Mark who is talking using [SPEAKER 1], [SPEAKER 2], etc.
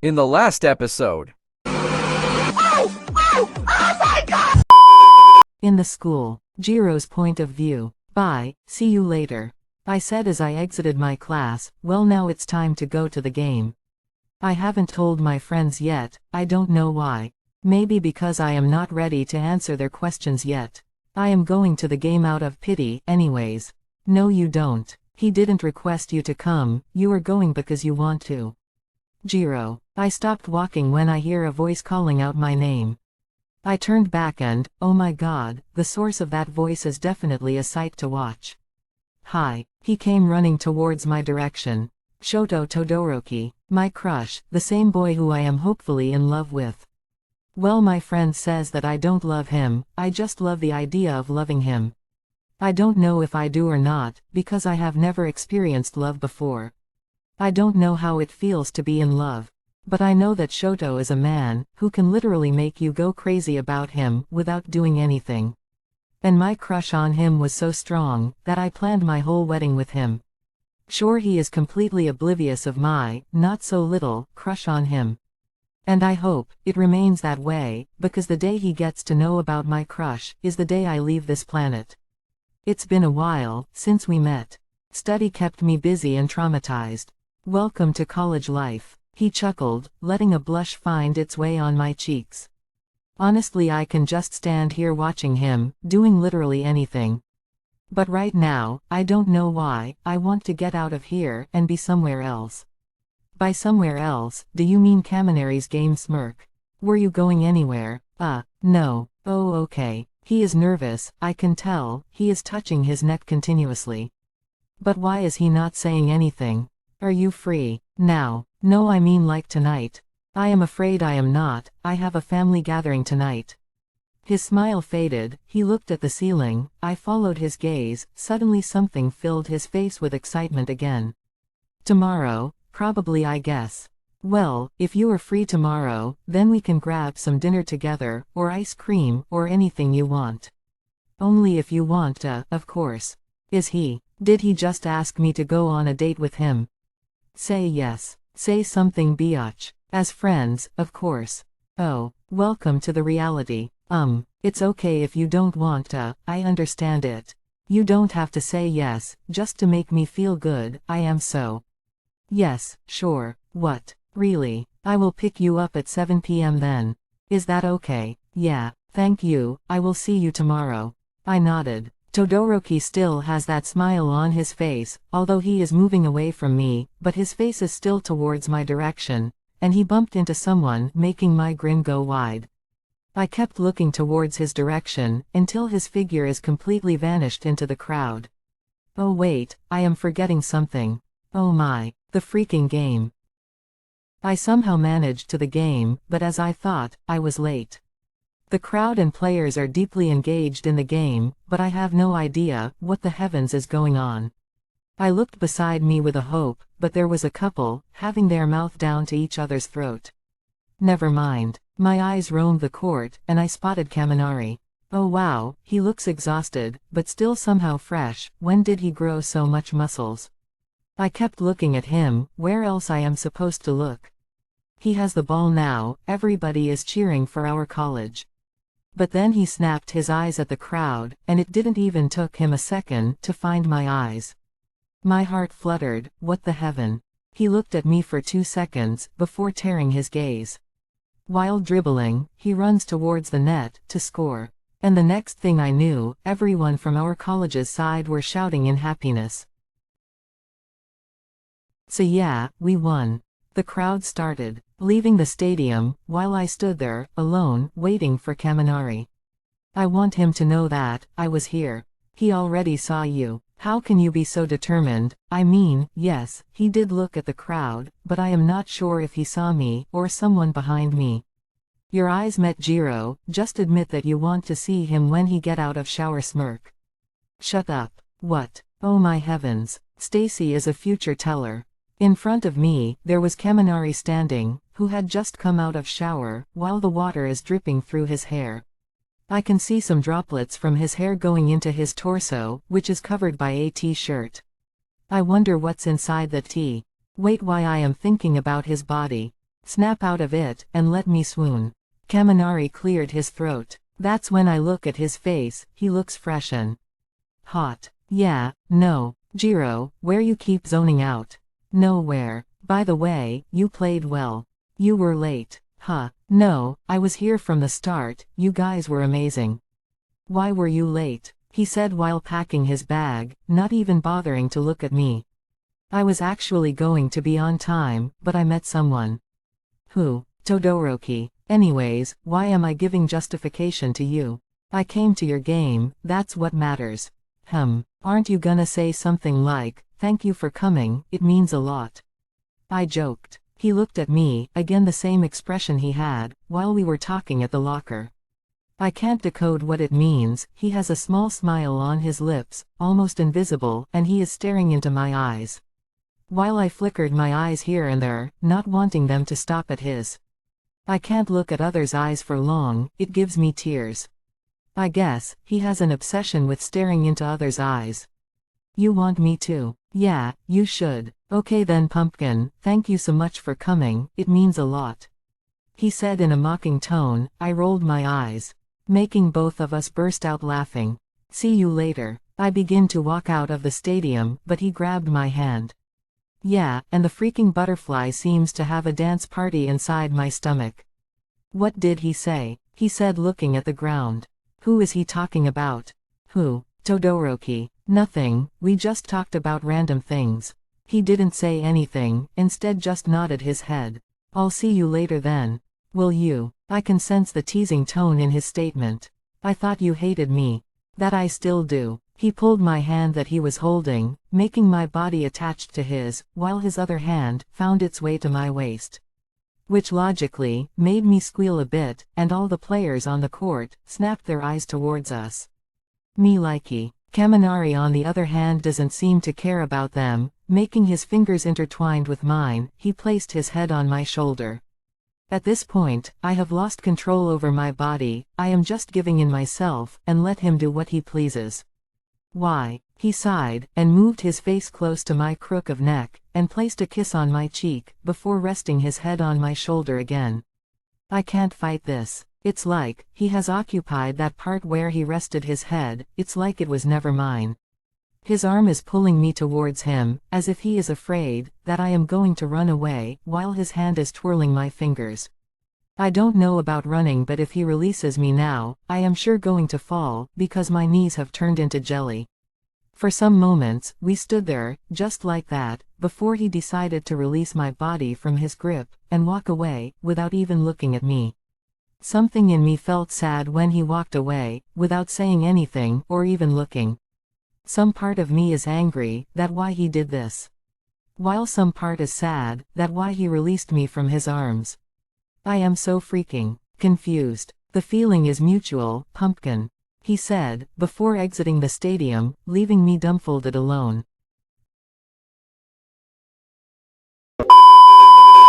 [SPEAKER 1] In the last episode.
[SPEAKER 2] In the school. Jirou's point of view. Bye, see you later. I said as I exited my class. Well, now it's time to go to the game. I haven't told my friends yet, I don't know why. Maybe because I am not ready to answer their questions yet. I am going to the game out of pity, anyways. No, you don't. He didn't request you to come, you are going because you want to. Jirou. I stopped walking when I hear a voice calling out my name. I turned back and, oh my god, the source of that voice is definitely a sight to watch. Hi. He came running towards my direction. Shoto Todoroki, my crush, the same boy who I am hopefully in love with. Well, my friend says that I don't love him, I just love the idea of loving him. I don't know if I do or not, because I have never experienced love before. I don't know how it feels to be in love. But I know that Shoto is a man, who can literally make you go crazy about him, without doing anything. And my crush on him was so strong, that I planned my whole wedding with him. Sure, he is completely oblivious of my, not so little, crush on him. And I hope it remains that way, because the day he gets to know about my crush, is the day I leave this planet. It's been a while, since we met. Study kept me busy and traumatized. Welcome to college life. He chuckled, letting a blush find its way on my cheeks. Honestly, I can just stand here watching him, doing literally anything. But right now, I don't know why, I want to get out of here and be somewhere else. By somewhere else, do you mean Kaminari's game? Smirk. Were you going anywhere? No. Oh, okay. He is nervous, I can tell, he is touching his neck continuously. But why is he not saying anything? Are you free now? No, I mean like tonight. I am afraid I am not, I have a family gathering tonight. His smile faded, he looked at the ceiling, I followed his gaze, suddenly something filled his face with excitement again. Tomorrow, probably, I guess. Well, if you are free tomorrow, then we can grab some dinner together, or ice cream, or anything you want. Only if you want, of course. Did he just ask me to go on a date with him? Say yes. Say something, biatch. As friends, of course. Oh, welcome to the reality. It's okay if you don't want to, I understand it. You don't have to say yes, just to make me feel good, I am so. Yes, sure. What? Really? I will pick you up at 7 p.m. then. Is that okay? Yeah, thank you, I will see you tomorrow. I nodded. Todoroki still has that smile on his face, although he is moving away from me, but his face is still towards my direction, and he bumped into someone, making my grin go wide. I kept looking towards his direction, until his figure is completely vanished into the crowd. Oh wait, I am forgetting something. Oh my, the freaking game. I somehow managed to the game, but as I thought, I was late. The crowd and players are deeply engaged in the game, but I have no idea what the heavens is going on. I looked beside me with a hope, but there was a couple, having their mouth down to each other's throat. Never mind. My eyes roamed the court, and I spotted Kaminari. Oh wow, he looks exhausted, but still somehow fresh. When did he grow so much muscles? I kept looking at him, where else I am supposed to look? He has the ball now, everybody is cheering for our college. But then he snapped his eyes at the crowd, and it didn't even took him a second to find my eyes. My heart fluttered, what the heaven? He looked at me for 2 seconds, before tearing his gaze. While dribbling, he runs towards the net, to score. And the next thing I knew, everyone from our college's side were shouting in happiness. So yeah, we won. The crowd started leaving the stadium, while I stood there, alone, waiting for Kaminari. I want him to know that I was here. He already saw you. How can you be so determined? I mean, yes, he did look at the crowd, but I am not sure if he saw me, or someone behind me. Your eyes met Jirou, just admit that you want to see him when he get out of shower. Smirk. Shut up. What? Oh my heavens. Stacy is a future teller. In front of me, there was Kaminari standing, who had just come out of shower, while the water is dripping through his hair. I can see some droplets from his hair going into his torso, which is covered by a t-shirt. I wonder what's inside the tee. Wait, why I am thinking about his body. Snap out of it, and let me swoon. Kaminari cleared his throat. That's when I look at his face, he looks fresh and hot. Yeah, no, Jirou, where you keep zoning out? Nowhere. By the way, you played well. You were late. Huh, no, I was here from the start, you guys were amazing. Why were you late? He said while packing his bag, not even bothering to look at me. I was actually going to be on time, but I met someone. Who? Todoroki. Anyways, why am I giving justification to you? I came to your game, that's what matters. Aren't you gonna say something like, thank you for coming, it means a lot? I joked. He looked at me, again the same expression he had, while we were talking at the locker. I can't decode what it means, he has a small smile on his lips, almost invisible, and he is staring into my eyes. While I flickered my eyes here and there, not wanting them to stop at his. I can't look at others' eyes for long, it gives me tears. I guess, he has an obsession with staring into others' eyes. You want me to? Yeah, you should. Okay then Pumpkin, thank you so much for coming, it means a lot. He said in a mocking tone. I rolled my eyes, making both of us burst out laughing. See you later. I begin to walk out of the stadium, but he grabbed my hand. Yeah, and the freaking butterfly seems to have a dance party inside my stomach. What did he say? He said looking at the ground. Who is he talking about? Who? Todoroki. Nothing, we just talked about random things. He didn't say anything, instead just nodded his head. I'll see you later then. Will you? I can sense the teasing tone in his statement. I thought you hated me. That I still do. He pulled my hand that he was holding, making my body attached to his, while his other hand found its way to my waist. Which logically made me squeal a bit, and all the players on the court snapped their eyes towards us. Me likey. Kaminari on the other hand doesn't seem to care about them, making his fingers intertwined with mine, he placed his head on my shoulder. At this point, I have lost control over my body, I am just giving in myself, and let him do what he pleases. Why? He sighed, and moved his face close to my crook of neck, and placed a kiss on my cheek, before resting his head on my shoulder again. I can't fight this. It's like, he has occupied that part where he rested his head, it's like it was never mine. His arm is pulling me towards him, as if he is afraid that I am going to run away, while his hand is twirling my fingers. I don't know about running, but if he releases me now, I am sure going to fall, because my knees have turned into jelly. For some moments, we stood there, just like that, before he decided to release my body from his grip, and walk away, without even looking at me. Something in me felt sad when he walked away, without saying anything, or even looking. Some part of me is angry, that why he did this. While some part is sad, that why he released me from his arms. I am so freaking confused. The feeling is mutual, Pumpkin. He said, before exiting the stadium, leaving me dumbfolded alone.